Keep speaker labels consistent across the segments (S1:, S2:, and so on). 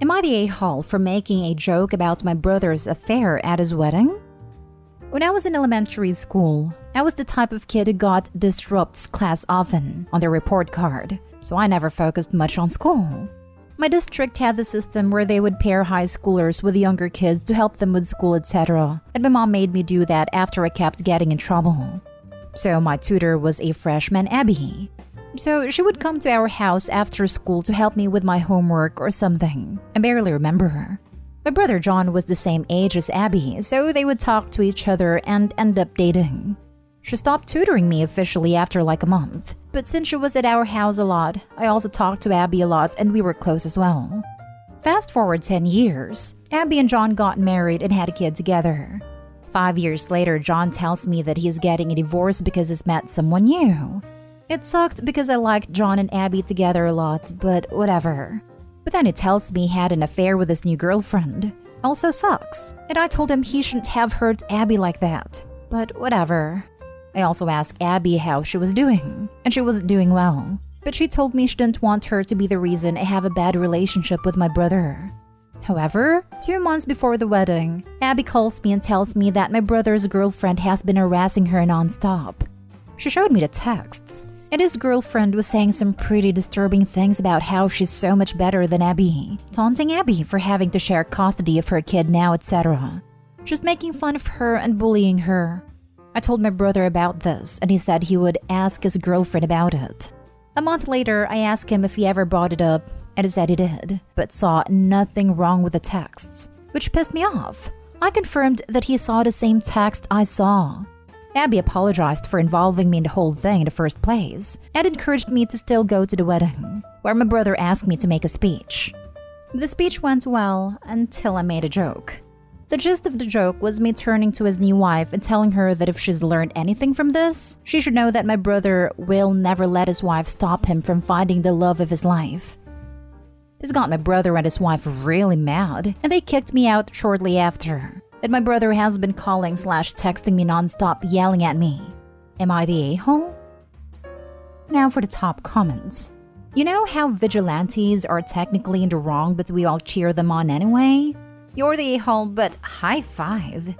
S1: Am I the a-hole for making a joke about my brother's affair at his wedding? When I was in elementary school, I was the type of kid who got disrupts class often on their report card, so I never focused much on school. My district had the system where they would pair high schoolers with younger kids to help them with school, etc. And my mom made me do that after I kept getting in trouble. So my tutor was a freshman Abby. So she would come to our house after school to help me with my homework or something. I barely remember her. My brother John was the same age as Abby, so they would talk to each other and end up dating. She stopped tutoring me officially after like a month, but since she was at our house a lot, I also talked to Abby a lot and we were close as well. Fast forward 10 years, Abby and John got married and had a kid together. 5 years later, John tells me that he's getting a divorce because he's met someone new. It sucked because I liked John and Abby together a lot, but whatever. But then he tells me he had an affair with his new girlfriend. Also sucks. And I told him he shouldn't have hurt Abby like that. But whatever. I also asked Abby how she was doing, and she wasn't doing well. But she told me she didn't want her to be the reason I have a bad relationship with my brother. However, 2 months before the wedding, Abby calls me and tells me that my brother's girlfriend has been harassing her nonstop. She showed me the texts, and his girlfriend was saying some pretty disturbing things about how she's so much better than Abby, taunting Abby for having to share custody of her kid now, etc. Just making fun of her and bullying her. I told my brother about this, and he said he would ask his girlfriend about it. A month later, I asked him if he ever brought it up, and he said he did, but saw nothing wrong with the texts, which pissed me off. I confirmed that he saw the same text I saw. Abby apologized for involving me in the whole thing in the first place, and encouraged me to still go to the wedding, where my brother asked me to make a speech. The speech went well until I made a joke. The gist of the joke was me turning to his new wife and telling her that if she's learned anything from this, she should know that my brother will never let his wife stop him from finding the love of his life. This got my brother and his wife really mad, and they kicked me out shortly after. And my brother has been calling/texting me nonstop, yelling at me. Am I the a-hole? Now for the top comments. You know how vigilantes are technically in the wrong, but we all cheer them on anyway? You're the a-hole, but high five.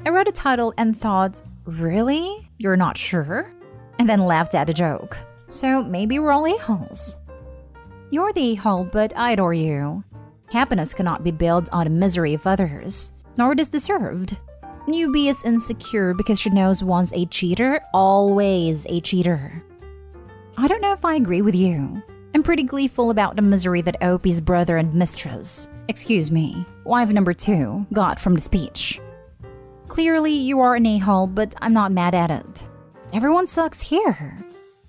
S1: I read the title and thought, really? You're not sure? And then laughed at the joke. So maybe we're all a-holes. You're the a-hole, but I adore you. Happiness cannot be built on the misery of others, nor it is deserved. Newbie is insecure because she knows once a cheater, always a cheater. I don't know if I agree with you. I'm pretty gleeful about the misery that Opie's brother and mistress, wife number 2, got from the speech. Clearly, you are an a-hole, but I'm not mad at it. Everyone sucks here.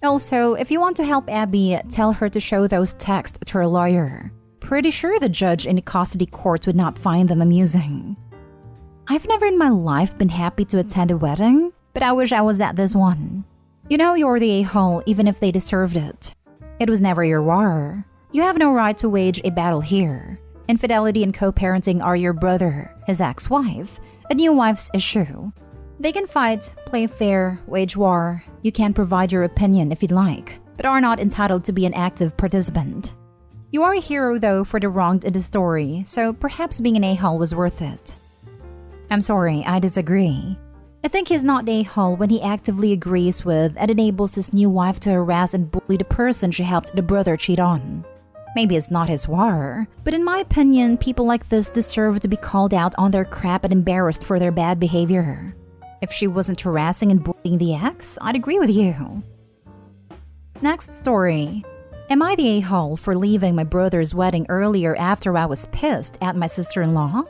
S1: Also, if you want to help Abby, tell her to show those texts to her lawyer. Pretty sure the judge in the custody court would not find them amusing. I've never in my life been happy to attend a wedding, but I wish I was at this one. You know you're the a-hole even if they deserved it. It was never your war. You have no right to wage a battle here. Infidelity and co-parenting are your brother, his ex-wife, a new wife's issue. They can fight, play fair, wage war. You can provide your opinion if you'd like, but are not entitled to be an active participant. You are a hero though for the wronged in the story, so perhaps being an a-hole was worth it. I'm sorry, I disagree. I think he's not an a-hole when he actively agrees with and enables his new wife to harass and bully the person she helped the brother cheat on. Maybe it's not his war, but in my opinion, people like this deserve to be called out on their crap and embarrassed for their bad behavior. If she wasn't harassing and bullying the ex, I'd agree with you. Next story. Am I the a-hole for leaving my brother's wedding earlier after I was pissed at my sister-in-law?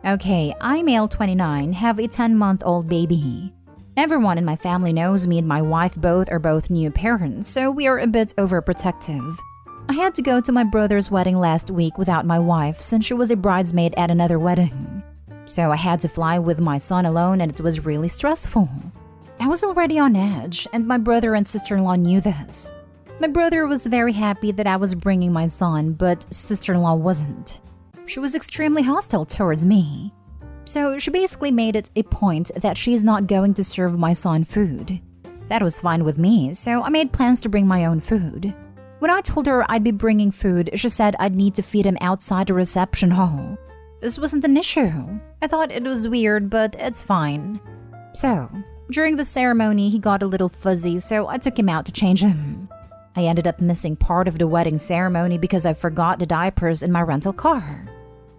S1: Okay, I'm male 29, have a 10-month-old baby. Everyone in my family knows me and my wife are both new parents, so we are a bit overprotective. I had to go to my brother's wedding last week without my wife since she was a bridesmaid at another wedding. So I had to fly with my son alone and it was really stressful. I was already on edge and my brother and sister-in-law knew this. My brother was very happy that I was bringing my son, but sister-in-law wasn't. She was extremely hostile towards me. So she basically made it a point that she's not going to serve my son food. That was fine with me, so I made plans to bring my own food. When I told her I'd be bringing food, she said I'd need to feed him outside the reception hall. This wasn't an issue. I thought it was weird, but it's fine. So, during the ceremony, he got a little fuzzy, so I took him out to change him. I ended up missing part of the wedding ceremony because I forgot the diapers in my rental car.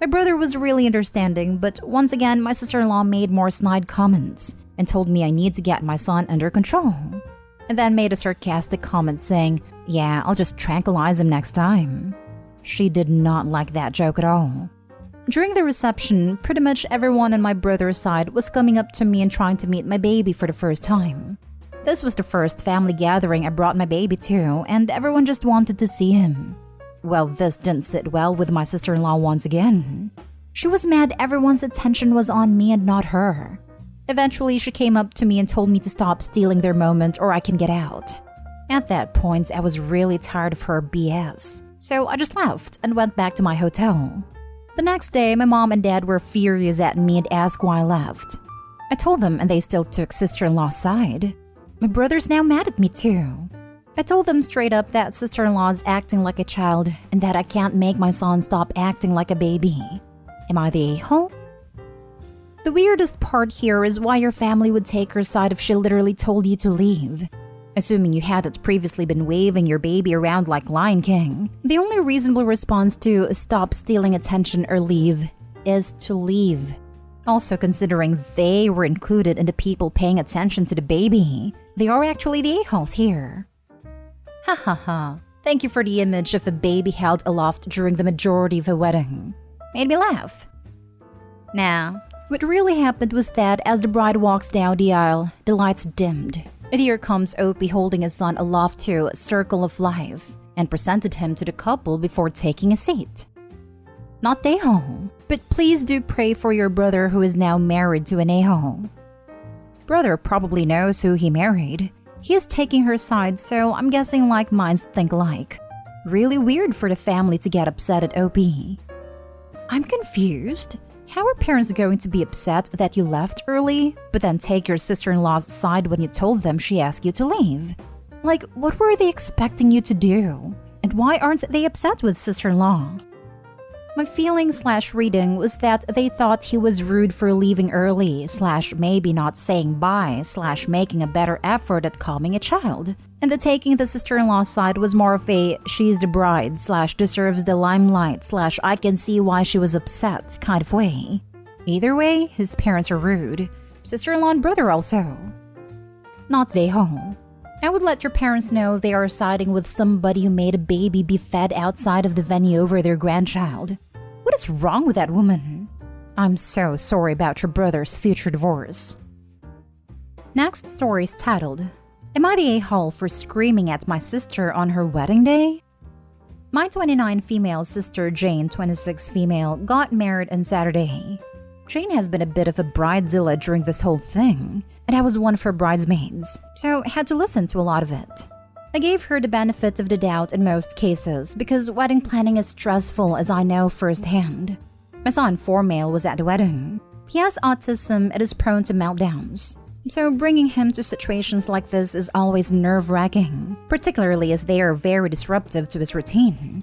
S1: My brother was really understanding, but once again, my sister-in-law made more snide comments and told me I need to get my son under control. And then made a sarcastic comment saying, "Yeah, I'll just tranquilize him next time." She did not like that joke at all. During the reception, pretty much everyone on my brother's side was coming up to me and trying to meet my baby for the first time. This was the first family gathering I brought my baby to, and everyone just wanted to see him. Well, this didn't sit well with my sister-in-law once again. She was mad everyone's attention was on me and not her. Eventually, she came up to me and told me to stop stealing their moment or I can get out. At that point, I was really tired of her BS, so I just left and went back to my hotel. The next day, my mom and dad were furious at me and asked why I left. I told them and they still took sister-in-law's side. My brother's now mad at me too. I told them straight up that sister-in-law's acting like a child and that I can't make my son stop acting like a baby. Am I the a-hole? The weirdest part here is why your family would take her side if she literally told you to leave. Assuming you hadn't previously been waving your baby around like Lion King, the only reasonable response to stop stealing attention or leave is to leave. Also considering they were included in the people paying attention to the baby, they are actually the a-holes here. Ha ha ha. Thank you for the image of a baby held aloft during the majority of a wedding. Made me laugh. Now, what really happened was that as the bride walks down the aisle, the lights dimmed. And here comes Opie holding his son aloft to a circle of life and presented him to the couple before taking a seat. Not the a-hole, but please do pray for your brother who is now married to an a-hole. Brother probably knows who he married. He is taking her side, so I'm guessing like minds think alike. Really weird for the family to get upset at Opie. I'm confused. How are parents going to be upset that you left early, but then take your sister-in-law's side when you told them she asked you to leave? Like, what were they expecting you to do? And why aren't they upset with sister-in-law? My feeling/reading was that they thought he was rude for leaving early / maybe not saying bye / making a better effort at calming a child. And the taking the sister-in-law's side was more of a she's the bride / deserves the limelight / I can see why she was upset kind of way. Either way, his parents are rude. Sister-in-law and brother also. Not the a-hole. I would let your parents know they are siding with somebody who made a baby be fed outside of the venue over their grandchild. What is wrong with that woman? I'm so sorry about your brother's future divorce. Next story is titled, Am I the a-hole for screaming at my sister on her wedding day? My 29 female sister Jane, 26 female, got married on Saturday. Jane has been a bit of a bridezilla during this whole thing, and I was one of her bridesmaids, so I had to listen to a lot of it. I gave her the benefit of the doubt in most cases because wedding planning is stressful, as I know firsthand. My son, 4 male, was at the wedding. He has autism and is prone to meltdowns. So bringing him to situations like this is always nerve-wracking, particularly as they are very disruptive to his routine.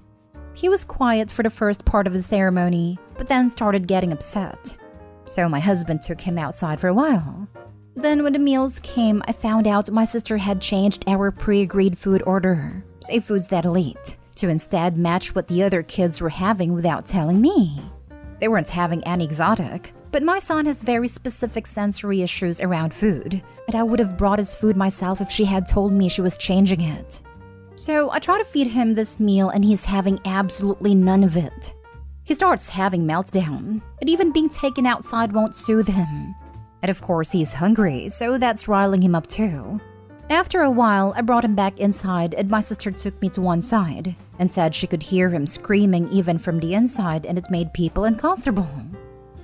S1: He was quiet for the first part of the ceremony, but then started getting upset. So my husband took him outside for a while. Then when the meals came, I found out my sister had changed our pre-agreed food order, say foods that I'll eat, to instead match what the other kids were having without telling me. They weren't having any exotic, but my son has very specific sensory issues around food, and I would have brought his food myself if she had told me she was changing it. So I try to feed him this meal and he's having absolutely none of it. He starts having meltdown, and even being taken outside won't soothe him. And of course he's hungry, so that's riling him up too. After a while, I brought him back inside and my sister took me to one side and said she could hear him screaming even from the inside and it made people uncomfortable.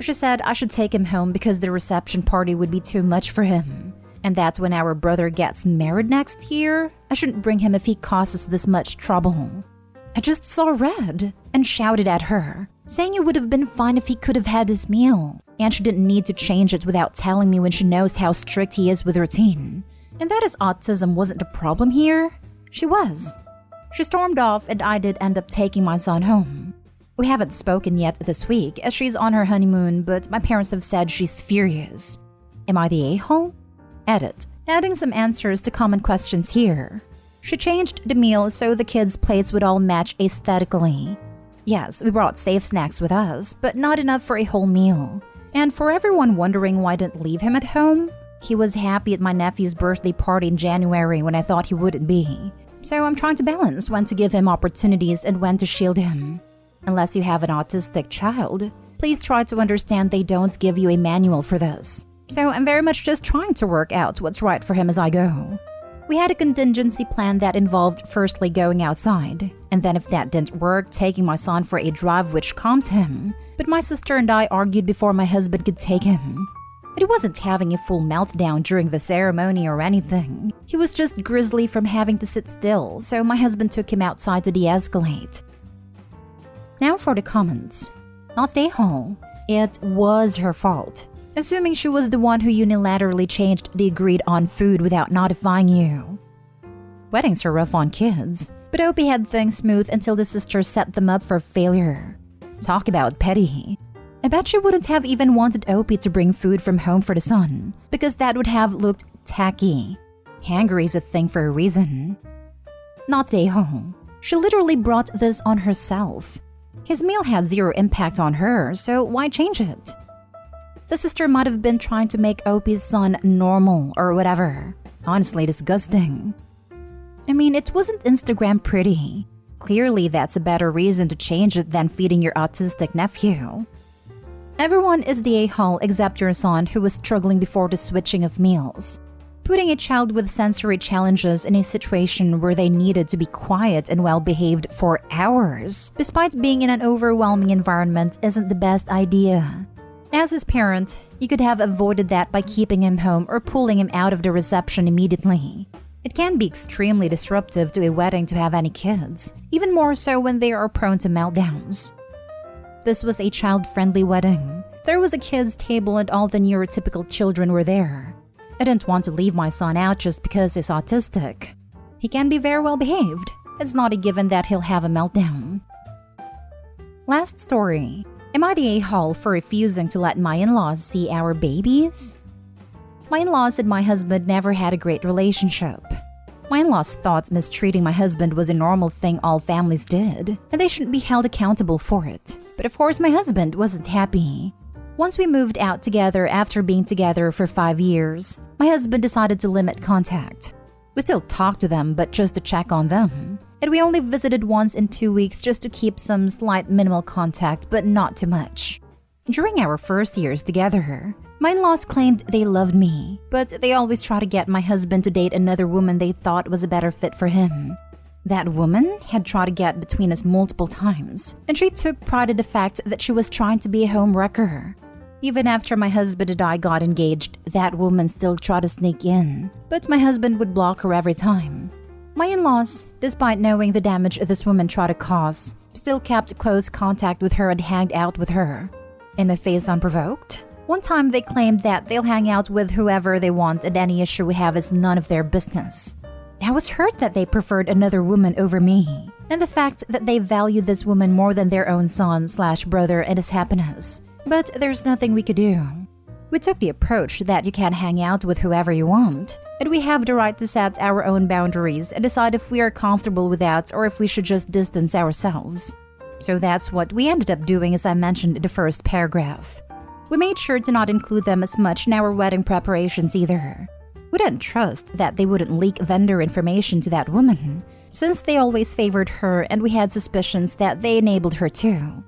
S1: She said I should take him home because the reception party would be too much for him. And that when our brother gets married next year, I shouldn't bring him if he causes this much trouble. I just saw red and shouted at her, saying it would have been fine if he could have had his meal. And she didn't need to change it without telling me when she knows how strict he is with routine. And that his autism wasn't the problem here. She was. She stormed off and I did end up taking my son home. We haven't spoken yet this week as she's on her honeymoon, but my parents have said she's furious. Am I the a-hole? Edit. Adding some answers to common questions here. She changed the meal so the kids' plates would all match aesthetically. Yes, we brought safe snacks with us, but not enough for a whole meal. And for everyone wondering why I didn't leave him at home, he was happy at my nephew's birthday party in January when I thought he wouldn't be. So I'm trying to balance when to give him opportunities and when to shield him. Unless you have an autistic child, please try to understand they don't give you a manual for this. So I'm very much just trying to work out what's right for him as I go. We had a contingency plan that involved firstly going outside, and then if that didn't work, taking my son for a drive which calms him. But my sister and I argued before my husband could take him. But he wasn't having a full meltdown during the ceremony or anything. He was just grizzly from having to sit still, so my husband took him outside to de-escalate. Now for the comments. Not a-hole. It was her fault. Assuming she was the one who unilaterally changed the agreed-on food without notifying you. Weddings are rough on kids, but Opie had things smooth until the sister set them up for failure. Talk about petty. I bet she wouldn't have even wanted Opie to bring food from home for the son, because that would have looked tacky. Hangry is a thing for a reason. Not a-hole. She literally brought this on herself. His meal had zero impact on her, so why change it? The sister might have been trying to make Opie's son normal or whatever. Honestly disgusting. I mean, it wasn't Instagram pretty. Clearly, that's a better reason to change it than feeding your autistic nephew. Everyone is the a-hole except your son who was struggling before the switching of meals. Putting a child with sensory challenges in a situation where they needed to be quiet and well-behaved for hours, despite being in an overwhelming environment, isn't the best idea. As his parent, you could have avoided that by keeping him home or pulling him out of the reception immediately. It can be extremely disruptive to a wedding to have any kids, even more so when they are prone to meltdowns. This was a child-friendly wedding. There was a kids' table and all the neurotypical children were there. I didn't want to leave my son out just because he's autistic. He can be very well behaved. It's not a given that he'll have a meltdown. Last story. Am I the a-hole for refusing to let my in-laws see our babies? My in-laws and my husband never had a great relationship. My in-laws thought mistreating my husband was a normal thing all families did, and they shouldn't be held accountable for it. But of course my husband wasn't happy. Once we moved out together after being together for 5 years, my husband decided to limit contact. We still talk to them, but just to check on them. And we only visited once in 2 weeks just to keep some slight minimal contact, but not too much. During our first years together, my in-laws claimed they loved me, but they always try to get my husband to date another woman they thought was a better fit for him. That woman had tried to get between us multiple times, and she took pride in the fact that she was trying to be a home wrecker. Even after my husband and I got engaged, that woman still tried to sneak in, but my husband would block her every time. My in-laws, despite knowing the damage this woman tried to cause, still kept close contact with her and hanged out with her. In my face unprovoked, one time they claimed that they'll hang out with whoever they want and any issue we have is none of their business. I was hurt that they preferred another woman over me, and the fact that they valued this woman more than their own son/brother and his happiness. But there's nothing we could do. We took the approach that you can hang out with whoever you want, and we have the right to set our own boundaries and decide if we are comfortable with that or if we should just distance ourselves. So that's what we ended up doing, as I mentioned in the first paragraph. We made sure to not include them as much in our wedding preparations either. We didn't trust that they wouldn't leak vendor information to that woman, since they always favored her and we had suspicions that they enabled her too.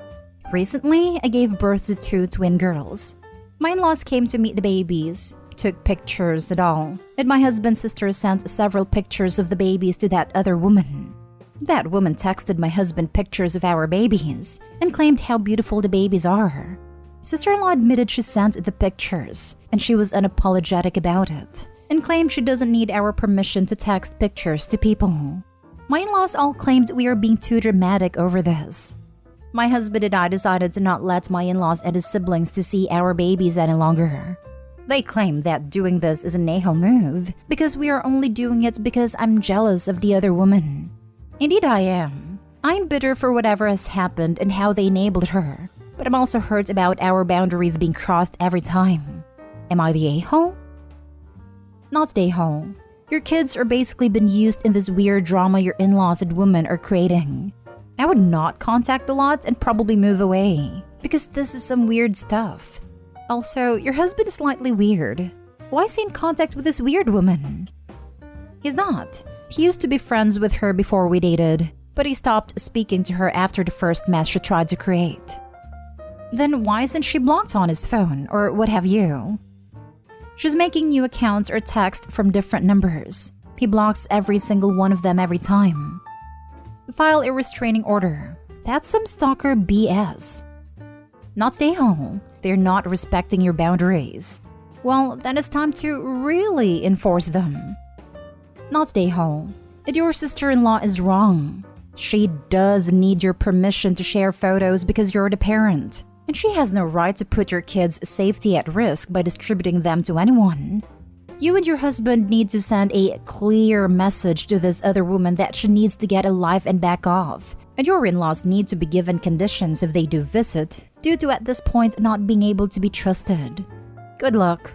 S1: Recently, I gave birth to 2 twin girls. My in-laws came to meet the babies, took pictures and all, and my husband's sister sent several pictures of the babies to that other woman. That woman texted my husband pictures of our babies and claimed how beautiful the babies are. Sister-in-law admitted she sent the pictures, and she was unapologetic about it, and claimed she doesn't need our permission to text pictures to people. My in-laws all claimed we are being too dramatic over this. My husband and I decided to not let my in-laws and his siblings to see our babies any longer. They claim that doing this is a a-hole move because we are only doing it because I'm jealous of the other woman. Indeed I am. I'm bitter for whatever has happened and how they enabled her. But I'm also hurt about our boundaries being crossed every time. Am I the a-hole? Not the a-hole. Your kids are basically been used in this weird drama your in-laws and women are creating. I would not contact the lot and probably move away, because this is some weird stuff. Also, your husband is slightly weird. Why is he in contact with this weird woman? He's not. He used to be friends with her before we dated, but he stopped speaking to her after the first mess she tried to create. Then why isn't she blocked on his phone, or what have you? She's making new accounts or texts from different numbers. He blocks every single one of them every time. File a restraining order. That's some stalker BS. Not stay home. They're not respecting your boundaries. Well, then it's time to really enforce them. Not stay home. And your sister-in-law is wrong. She does need your permission to share photos because you're the parent. And she has no right to put your kids' safety at risk by distributing them to anyone. You and your husband need to send a clear message to this other woman that she needs to get a life and back off. And your in-laws need to be given conditions if they do visit, due to at this point not being able to be trusted. Good luck.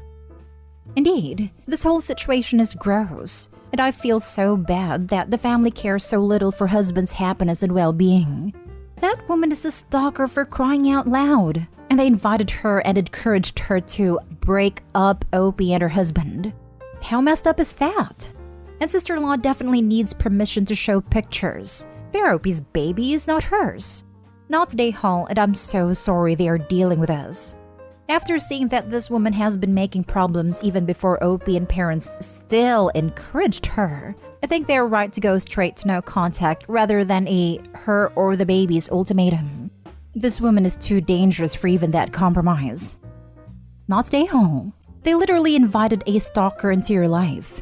S1: Indeed, this whole situation is gross, and I feel so bad that the family cares so little for husband's happiness and well-being. That woman is a stalker for crying out loud, and they invited her and encouraged her to break up Opie and her husband. How messed up is that? And sister-in-law definitely needs permission to show pictures. They're Opie's babies, not hers. Not today, Hall, and I'm so sorry they are dealing with us. After seeing that this woman has been making problems even before Opie and parents still encouraged her, I think they're right to go straight to no contact rather than a her or the baby's ultimatum. This woman is too dangerous for even that compromise. Not stay home. They literally invited a stalker into your life.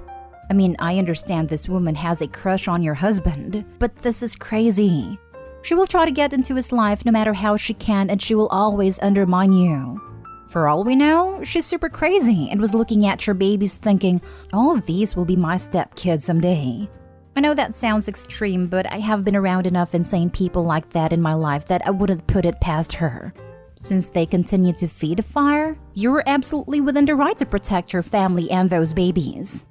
S1: I mean, I understand this woman has a crush on your husband, but this is crazy. She will try to get into his life no matter how she can, and she will always undermine you. For all we know, she's super crazy and was looking at your babies thinking, all of these will be my stepkids someday. I know that sounds extreme, but I have been around enough insane people like that in my life that I wouldn't put it past her. Since they continue to feed the fire, you're absolutely within the right to protect your family and those babies.